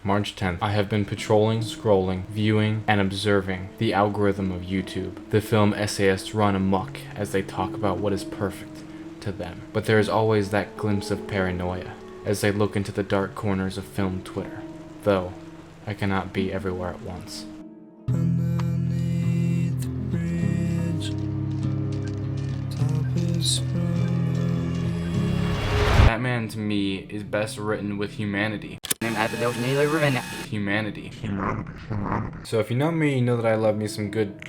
March 10th. I have been patrolling, scrolling, viewing, and observing the algorithm of YouTube. The film essayists run amok as they talk about what is perfect to them. But there is always that glimpse of paranoia as they look into the dark corners of film Twitter. Though, I cannot be everywhere at once. Underneath the bridge, top is Batman to me is best written with humanity. Humanity. So if you know me, you know that I love me some good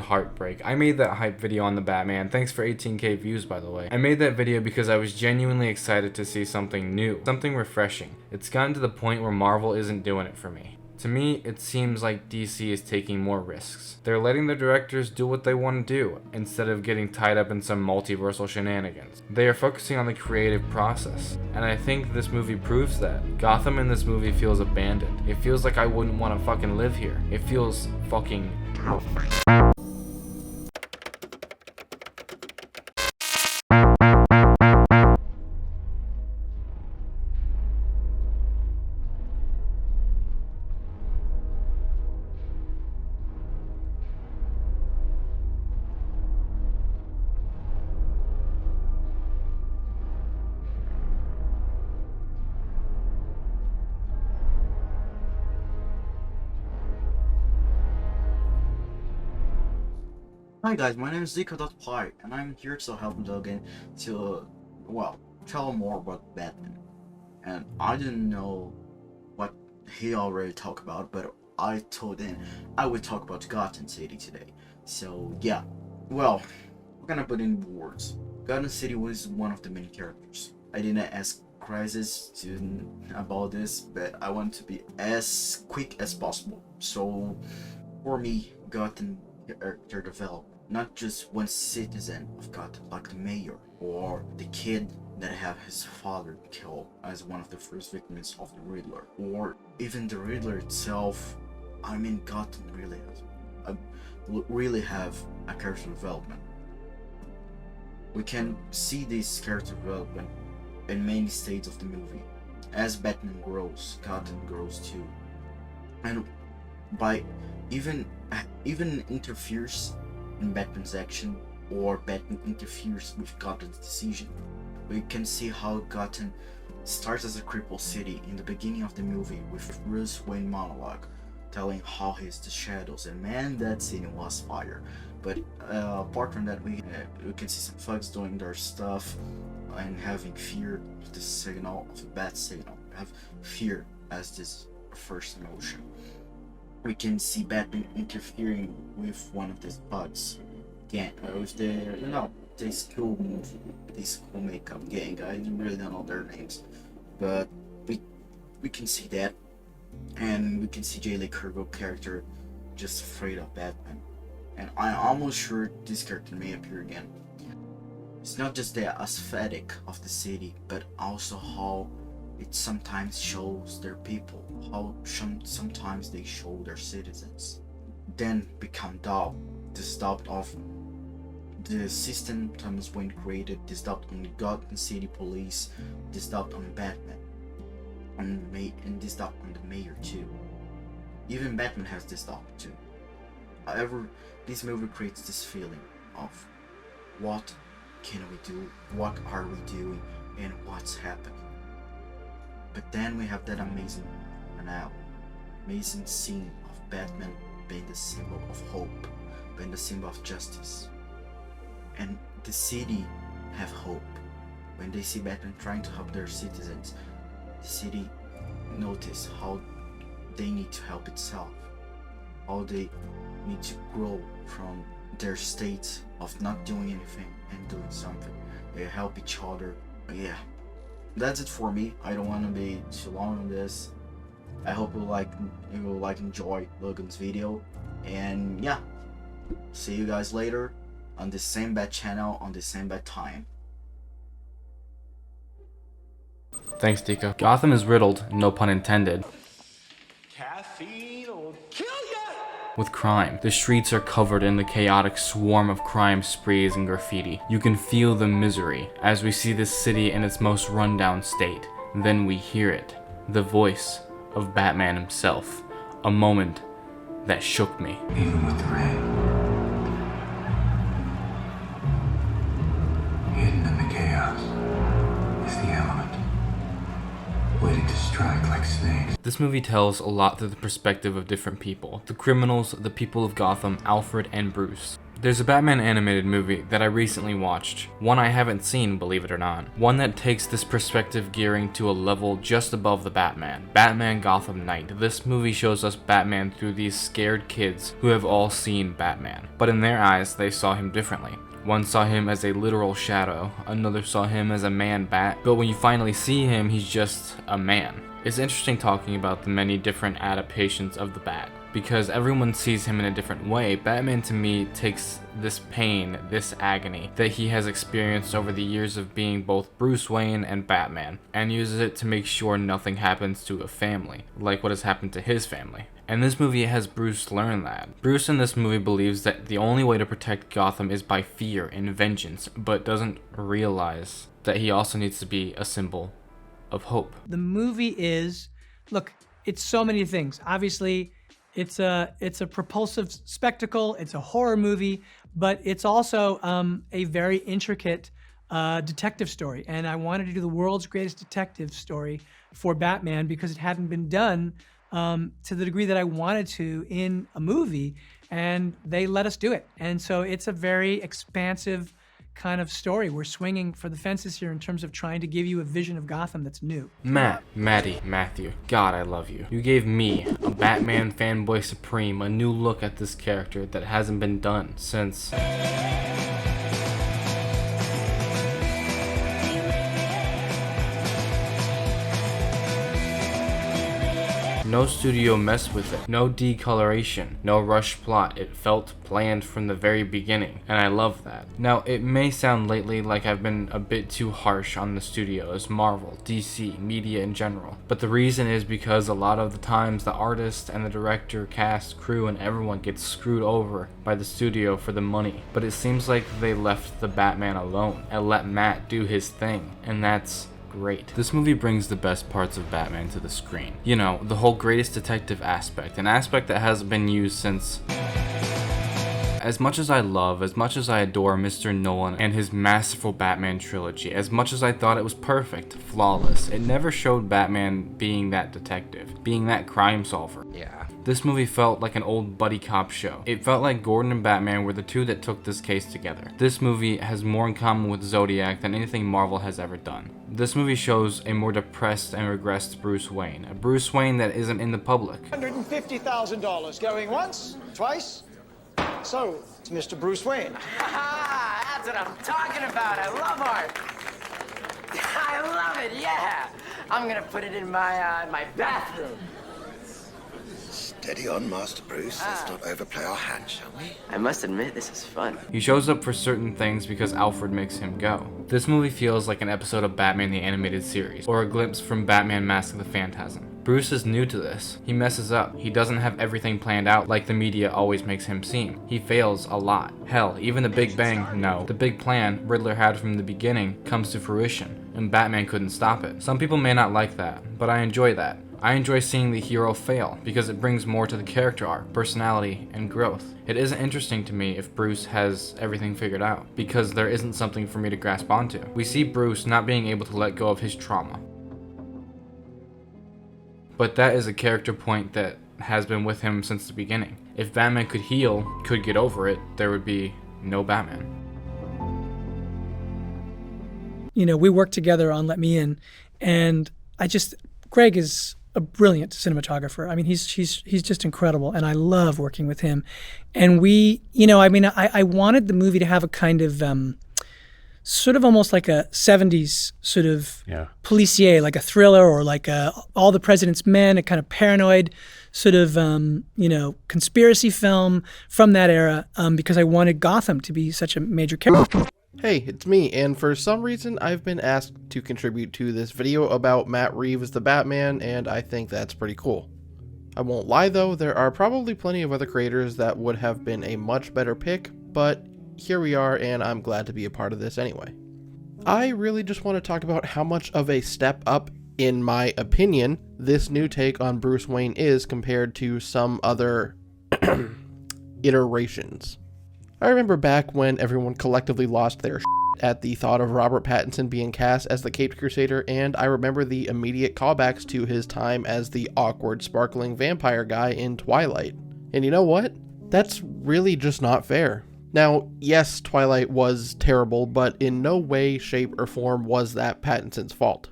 heartbreak. I made that hype video on the Batman. Thanks for 18k views, by the way. I made that video because I was genuinely excited to see something new, something refreshing. It's gotten to the point where Marvel isn't doing it for me. To me, it seems like DC is taking more risks. They're letting the directors do what they want to do, instead of getting tied up in some multiversal shenanigans. They are focusing on the creative process, and I think this movie proves that. Gotham in this movie feels abandoned. It feels like I wouldn't want to fucking live here. It feels fucking perfect. Hi guys, my name is Zico.py and I'm here to help Logan to, tell more about Batman. And I didn't know what he already talked about, but I told him I would talk about Gotham City today. So yeah, we're gonna put in words. Gotham City was one of the main characters. I didn't ask Crisis about this, but I want to be as quick as possible. So for me, Gotham character develop, not just one citizen of Gotham, like the mayor or the kid that have his father killed as one of the first victims of the Riddler, or even the Riddler itself. I mean, Gotham really have a character development. We can see this character development in many stages of the movie. As Batman grows, Gotham grows too, and by even interferes in Batman's action, or Batman interferes with Gotham's decision. We can see how Gotham starts as a crippled city in the beginning of the movie with Bruce Wayne monologue telling how he's the shadows, and man, that scene was fire. But apart from that, we can see some thugs doing their stuff and having fear of the signal, of the bat signal. Have fear as this first emotion. We can see Batman interfering with one of these bugs, with this cool makeup gang. I really don't know their names, but we can see that, and we can see J. Lee Curville character just afraid of Batman, and I'm almost sure this character may appear again. It's not just the aesthetic of the city, but also how it sometimes shows their people, how sometimes they show their citizens, then become this doubt of the system Thomas Wayne created, this doubt on the Gotham City Police, this doubt on Batman, and this doubt on the mayor too. Even Batman has this doubt too. However, this movie creates this feeling of what can we do, what are we doing, and what's happening. But then we have that amazing scene of Batman being the symbol of hope, being the symbol of justice. And the city have hope. When they see Batman trying to help their citizens, the city notice how they need to help itself, how they need to grow from their state of not doing anything and doing something. They help each other. Yeah. That's it for me. I don't want to be too long on this. I hope you will enjoy Logan's video, and yeah, see you guys later on the same bad channel on the same bad time. Thanks, Dika. Gotham is riddled, no pun intended, caffeine will kill ya! with crime. The streets are covered in the chaotic swarm of crime sprees and graffiti. You can feel the misery as we see this city in its most rundown state. Then we hear it, the voice of Batman himself, a moment that shook me. Even with the rain, hidden in the chaos is the element, waiting to strike like snakes. This movie tells a lot through the perspective of different people. The criminals, the people of Gotham, Alfred, and Bruce. There's a Batman animated movie that I recently watched, one I haven't seen, believe it or not. One that takes this perspective gearing to a level just above the Batman, Batman Gotham Knight. This movie shows us Batman through these scared kids who have all seen Batman, but in their eyes they saw him differently. One saw him as a literal shadow, another saw him as a man-bat, but when you finally see him, he's just a man. It's interesting talking about the many different adaptations of the Bat, because everyone sees him in a different way. Batman to me takes this pain, this agony that he has experienced over the years of being both Bruce Wayne and Batman, and uses it to make sure nothing happens to a family, like what has happened to his family. And this movie has Bruce learn that. Bruce in this movie believes that the only way to protect Gotham is by fear and vengeance, but doesn't realize that he also needs to be a symbol of hope. The movie is, look, it's so many things. Obviously, it's a propulsive spectacle, it's a horror movie, but it's also a very intricate detective story. And I wanted to do the world's greatest detective story for Batman because it hadn't been done to the degree that I wanted to in a movie, and they let us do it. And so it's a very expansive kind of story. We're swinging for the fences here in terms of trying to give you a vision of Gotham that's new. Matthew, God, I love you. You gave me, a Batman fanboy supreme, a new look at this character that hasn't been done since... No studio messed with it, no decoloration, no rush plot. It felt planned from the very beginning, and I love that. Now, it may sound lately like I've been a bit too harsh on the studios, Marvel, DC, media in general, but the reason is because a lot of the times the artist and the director, cast, crew, and everyone gets screwed over by the studio for the money. But it seems like they left the Batman alone and let Matt do his thing, and that's great. This movie brings the best parts of Batman to the screen. You know, the whole greatest detective aspect, an aspect that hasn't been used since... As much as I love, as much as I adore Mr. Nolan and his masterful Batman trilogy, as much as I thought it was perfect, flawless, it never showed Batman being that detective, being that crime solver. Yeah. This movie felt like an old buddy cop show. It felt like Gordon and Batman were the two that took this case together. This movie has more in common with Zodiac than anything Marvel has ever done. This movie shows a more depressed and regressed Bruce Wayne, a Bruce Wayne that isn't in the public. $150,000 going once, twice. So, it's Mr. Bruce Wayne. That's what I'm talking about. I love art. I love it, yeah. I'm gonna put it in my bathroom. Steady on, Master Bruce. Let's not overplay our hand, shall we? I must admit, this is fun. He shows up for certain things because Alfred makes him go. This movie feels like an episode of Batman the Animated Series, or a glimpse from Batman Mask of the Phantasm. Bruce is new to this. He messes up. He doesn't have everything planned out like the media always makes him seem. He fails a lot. Hell, even the Big Bang, no. The big plan Riddler had from the beginning comes to fruition, and Batman couldn't stop it. Some people may not like that, but I enjoy that. I enjoy seeing the hero fail because it brings more to the character arc, personality, and growth. It isn't interesting to me if Bruce has everything figured out, because there isn't something for me to grasp onto. We see Bruce not being able to let go of his trauma. But that is a character point that has been with him since the beginning. If Batman could heal, could get over it, there would be no Batman. You know, we worked together on Let Me In, and Greg is a brilliant cinematographer. I mean, he's just incredible, and I love working with him. And we, you know, I mean, I wanted the movie to have a kind of sort of almost like a 70s sort of policier, like a thriller, or like All the President's Men, a kind of paranoid sort of, you know, conspiracy film from that era, because I wanted Gotham to be such a major character. Hey, it's me, and for some reason I've been asked to contribute to this video about Matt Reeves the Batman, and I think that's pretty cool. I won't lie though, there are probably plenty of other creators that would have been a much better pick, but here we are, and I'm glad to be a part of this anyway. I really just want to talk about how much of a step up in my opinion, this new take on Bruce Wayne is compared to some other iterations. I remember back when everyone collectively lost their at the thought of Robert Pattinson being cast as the Caped Crusader, and I remember the immediate callbacks to his time as the awkward, sparkling vampire guy in Twilight. And you know what? That's really just not fair. Now, yes, Twilight was terrible, but in no way, shape, or form was that Pattinson's fault.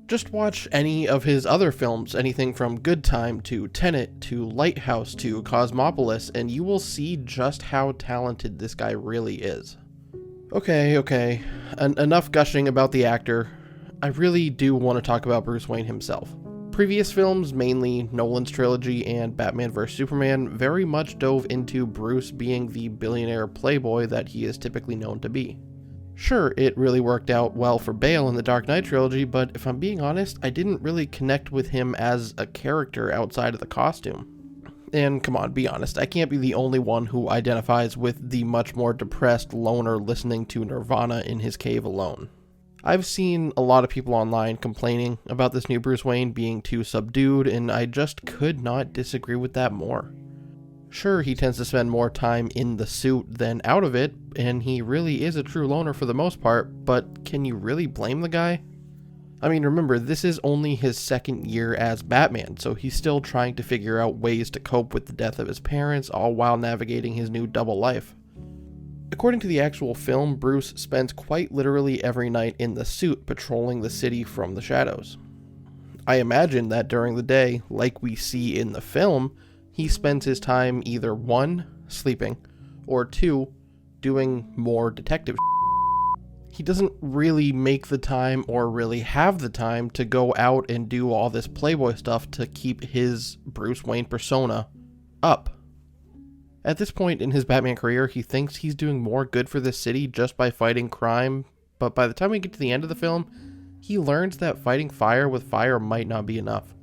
Just watch any of his other films, anything from Good Time to Tenet to Lighthouse to Cosmopolis, and you will see just how talented this guy really is. Okay, enough gushing about the actor. I really do want to talk about Bruce Wayne himself. Previous films, mainly Nolan's trilogy and Batman vs Superman, very much dove into Bruce being the billionaire playboy that he is typically known to be. Sure, it really worked out well for Bale in the Dark Knight trilogy, but if I'm being honest, I didn't really connect with him as a character outside of the costume. And come on, be honest, I can't be the only one who identifies with the much more depressed loner listening to Nirvana in his cave alone. I've seen a lot of people online complaining about this new Bruce Wayne being too subdued, and I just could not disagree with that more. Sure, he tends to spend more time in the suit than out of it, and he really is a true loner for the most part, but can you really blame the guy? I mean, remember, this is only his second year as Batman, so he's still trying to figure out ways to cope with the death of his parents, all while navigating his new double life. According to the actual film, Bruce spends quite literally every night in the suit patrolling the city from the shadows. I imagine that during the day, like we see in the film, he spends his time either 1, sleeping, or 2, doing more detective. He doesn't really make the time or really have the time to go out and do all this playboy stuff to keep his Bruce Wayne persona up. At this point in his Batman career, he thinks he's doing more good for this city just by fighting crime, but by the time we get to the end of the film, he learns that fighting fire with fire might not be enough.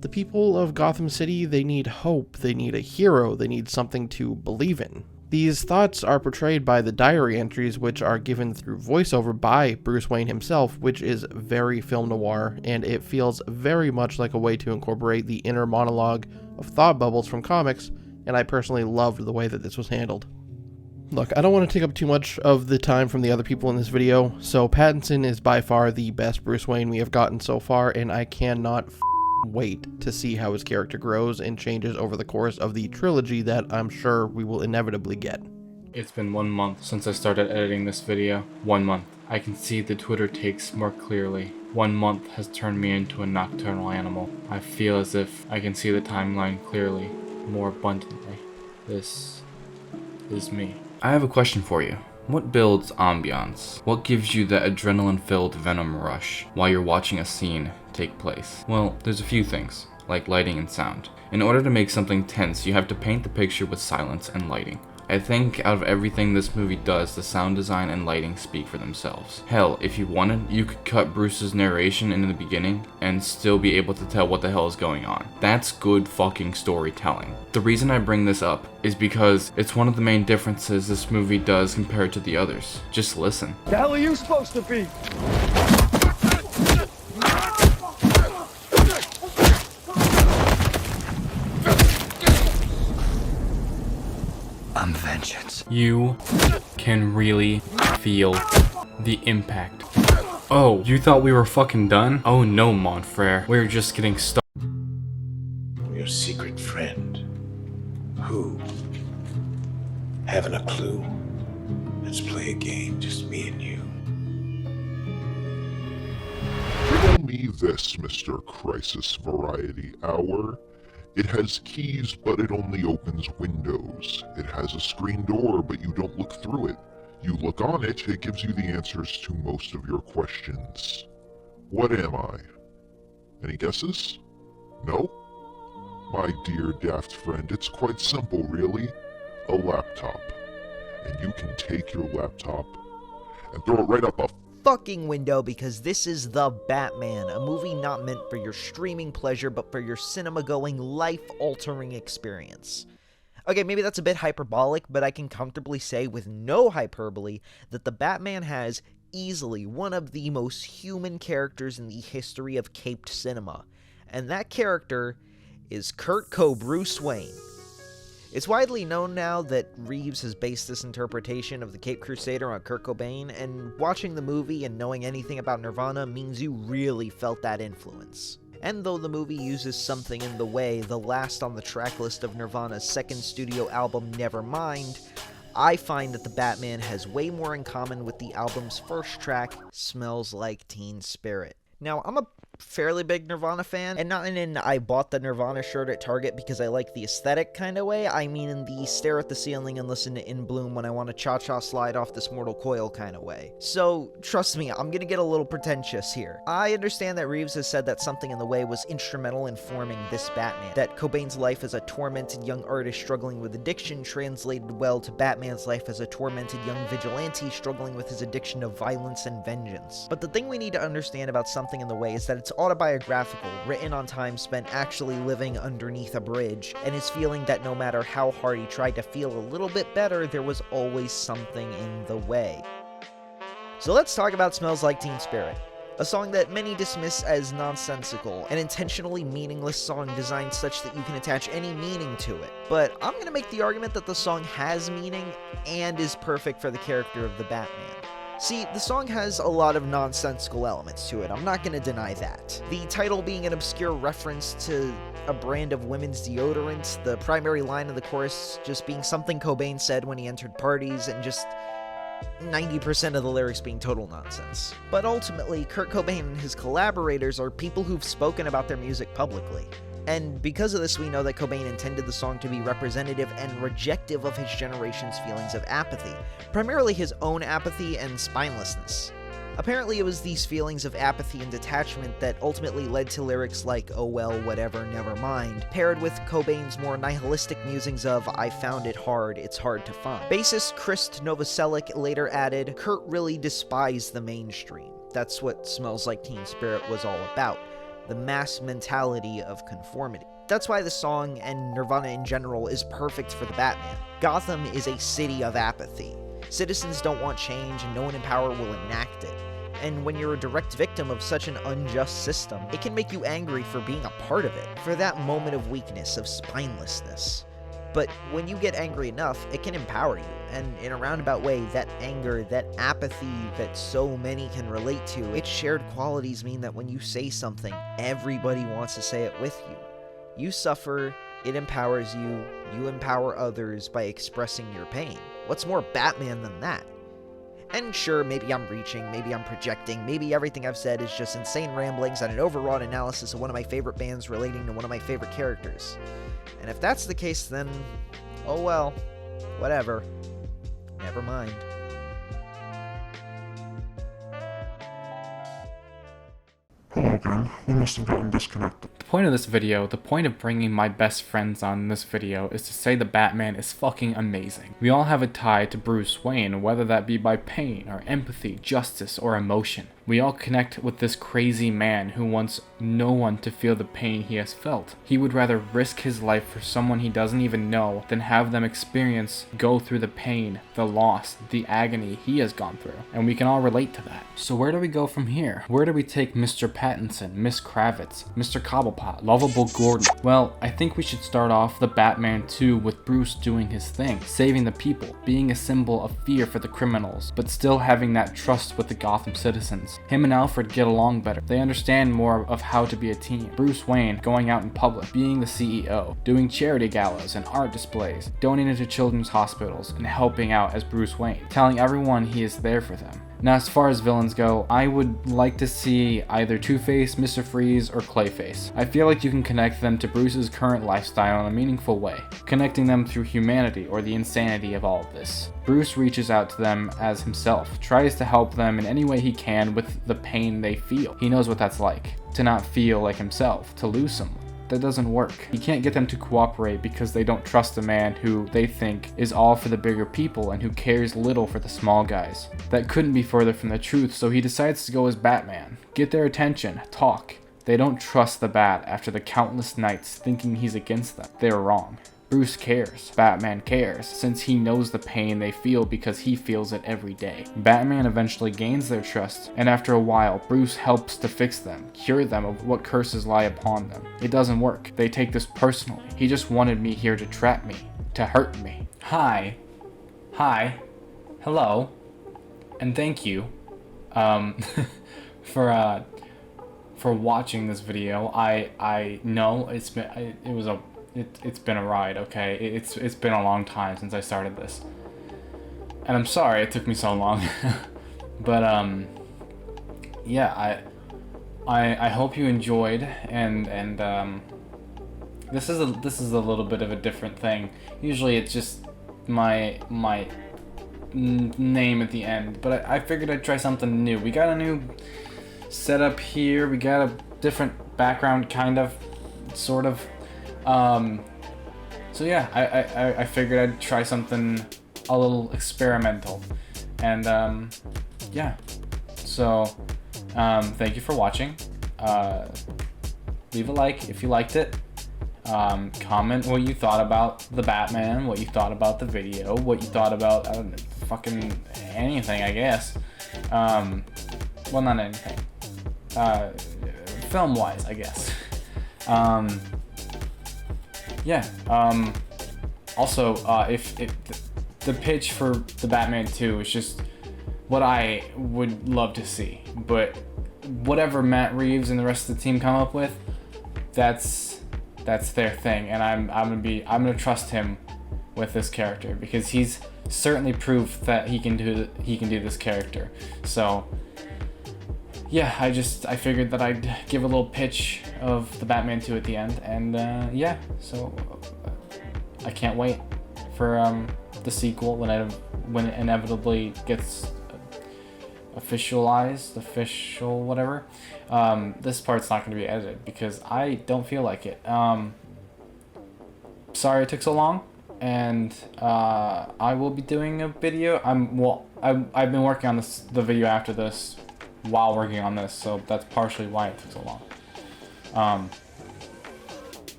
The people of Gotham City, they need hope, they need a hero, they need something to believe in. These thoughts are portrayed by the diary entries, which are given through voiceover by Bruce Wayne himself, which is very film noir, and it feels very much like a way to incorporate the inner monologue of thought bubbles from comics, and I personally loved the way that this was handled. Look, I don't want to take up too much of the time from the other people in this video, so Pattinson is by far the best Bruce Wayne we have gotten so far, and I cannot wait to see how his character grows and changes over the course of the trilogy that I'm sure we will inevitably get. It's been 1 month since I started editing this video. 1 month. I can see the Twitter takes more clearly. 1 month has turned me into a nocturnal animal. I feel as if I can see the timeline clearly, more abundantly. This is me. I have a question for you. What builds ambiance? What gives you that adrenaline-filled venom rush while you're watching a scene take place? Well, there's a few things, like lighting and sound. In order to make something tense, you have to paint the picture with silence and lighting. I think out of everything this movie does, the sound design and lighting speak for themselves. Hell, if you wanted, you could cut Bruce's narration in the beginning and still be able to tell what the hell is going on. That's good fucking storytelling. The reason I bring this up is because it's one of the main differences this movie does compared to the others. Just listen. The hell are you supposed to be? I'm vengeance. You can really feel the impact. Oh, you thought we were fucking done? Oh no, mon frere. We're just getting started. Your secret friend. Who? Haven't a clue. Let's play a game, just me and you. Riddle me this, Mr. Crisis Variety Hour. It has keys, but it only opens windows. It has a screen door, but you don't look through it. You look on it, it gives you the answers to most of your questions. What am I? Any guesses? No? My dear daft friend, it's quite simple, really. A laptop. And you can take your laptop and throw it right out the fucking window, because this is The Batman, a movie not meant for your streaming pleasure, but for your cinema-going, life-altering experience. Okay, maybe that's a bit hyperbolic, but I can comfortably say with no hyperbole that The Batman has easily one of the most human characters in the history of caped cinema, and that character is Kurt Bruce Wayne. It's widely known now that Reeves has based this interpretation of the Caped Crusader on Kurt Cobain, and watching the movie and knowing anything about Nirvana means you really felt that influence. And though the movie uses Something in the Way, the last on the track list of Nirvana's second studio album Nevermind, I find that the Batman has way more in common with the album's first track, Smells Like Teen Spirit. Now, I'm a fairly big Nirvana fan, and not in an I bought the Nirvana shirt at Target because I like the aesthetic kind of way. I mean in the stare at the ceiling and listen to In Bloom when I want to cha-cha slide off this mortal coil kind of way. So, trust me, I'm gonna get a little pretentious here. I understand that Reeves has said that Something in the Way was instrumental in forming this Batman, that Cobain's life as a tormented young artist struggling with addiction translated well to Batman's life as a tormented young vigilante struggling with his addiction to violence and vengeance. But the thing we need to understand about Something in the Way is that it's autobiographical, written on time spent actually living underneath a bridge, and his feeling that no matter how hard he tried to feel a little bit better, there was always something in the way. So let's talk about Smells Like Teen Spirit, a song that many dismiss as nonsensical, an intentionally meaningless song designed such that you can attach any meaning to it. But I'm gonna make the argument that the song has meaning and is perfect for the character of the Batman. See, the song has a lot of nonsensical elements to it, I'm not gonna deny that. The title being an obscure reference to a brand of women's deodorant, the primary line of the chorus just being something Cobain said when he entered parties, and just 90% of the lyrics being total nonsense. But ultimately, Kurt Cobain and his collaborators are people who've spoken about their music publicly. And because of this, we know that Cobain intended the song to be representative and rejective of his generation's feelings of apathy, primarily his own apathy and spinelessness. Apparently it was these feelings of apathy and detachment that ultimately led to lyrics like "Oh well, whatever, never mind," paired with Cobain's more nihilistic musings of "I found it hard, it's hard to find." Bassist Chris Novoselic later added, "Kurt really despised the mainstream. That's what Smells Like Teen Spirit was all about. The mass mentality of conformity." That's why the song, and Nirvana in general, is perfect for the Batman. Gotham is a city of apathy. Citizens don't want change, and no one in power will enact it. And when you're a direct victim of such an unjust system, it can make you angry for being a part of it, for that moment of weakness, of spinelessness. But when you get angry enough, it can empower you, and in a roundabout way, that anger, that apathy that so many can relate to, its shared qualities mean that when you say something, everybody wants to say it with you. You suffer, it empowers you, you empower others by expressing your pain. What's more Batman than that? And sure, maybe I'm reaching, maybe I'm projecting, maybe everything I've said is just insane ramblings and an overwrought analysis of one of my favorite bands relating to one of my favorite characters. And if that's the case, then, oh well, whatever. Never mind. Hello again, we must have gotten disconnected. The point of this video, the point of bringing my best friends on this video, is to say the Batman is fucking amazing. We all have a tie to Bruce Wayne, whether that be by pain or empathy, justice, or emotion. We all connect with this crazy man who wants no one to feel the pain he has felt. He would rather risk his life for someone he doesn't even know than have them go through the pain, the loss, the agony he has gone through. And we can all relate to that. So where do we go from here? Where do we take Mr. Pattinson, Miss Kravitz, Mr. Cobblepot, Lovable Gordon? Well, I think we should start off the Batman 2 with Bruce doing his thing, saving the people, being a symbol of fear for the criminals, but still having that trust with the Gotham citizens. Him and Alfred get along better. They understand more of how to be a team. Bruce Wayne going out in public, being the CEO, doing charity galas and art displays, donating to children's hospitals, and helping out as Bruce Wayne, telling everyone he is there for them. Now, as far as villains go, I would like to see either Two-Face, Mr. Freeze, or Clayface. I feel like you can connect them to Bruce's current lifestyle in a meaningful way, connecting them through humanity or the insanity of all of this. Bruce reaches out to them as himself, tries to help them in any way he can with the pain they feel. He knows what that's like, to not feel like himself, to lose someone. That doesn't work. He can't get them to cooperate because they don't trust a man who they think is all for the bigger people and who cares little for the small guys. That couldn't be further from the truth, so he decides to go as Batman. Get their attention, talk. They don't trust the Bat after the countless nights thinking he's against them. They were wrong. Bruce cares. Batman cares, since he knows the pain they feel because he feels it every day. Batman eventually gains their trust, and after a while, Bruce helps to fix them, cure them of what curses lie upon them. It doesn't work. They take this personally. He just wanted me here to trap me, to hurt me. Hi. Hello. And thank you, for watching this video. I know it's been a ride, okay? It's been a long time since I started this. And I'm sorry it took me so long. But yeah, I hope you enjoyed, and this is a little bit of a different thing. Usually it's just my name at the end, but I figured I'd try something new. We got a new setup here. We got a different background, kind of, sort of. So yeah, I figured I'd try something a little experimental, and yeah. So thank you for watching. Leave a like if you liked it. Comment what you thought about the Batman, what you thought about the video, what you thought about, I don't know, fucking anything, I guess. Well, not anything. Film-wise, I guess. Yeah. Also, if the pitch for the Batman 2 is just what I would love to see, but whatever Matt Reeves and the rest of the team come up with, that's their thing, and I'm gonna trust him with this character, because he's certainly proved that he can do this character. So yeah, I figured that I'd give a little pitch of the Batman 2 at the end, and yeah, so I can't wait for the sequel when it inevitably gets official whatever. This part's not going to be edited because I don't feel like it. Sorry it took so long, and I will be doing a video. I've been working on the video after this while working on this, so that's partially why it took so long.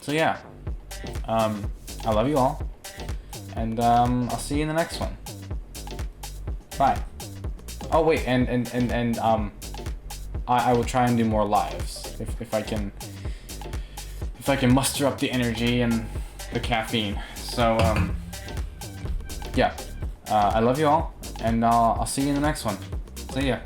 So yeah, I love you all, and I'll see you in the next one. Bye. Oh wait, and I will try and do more lives if I can muster up the energy and the caffeine. So yeah, I love you all, and I'll see you in the next one. See ya.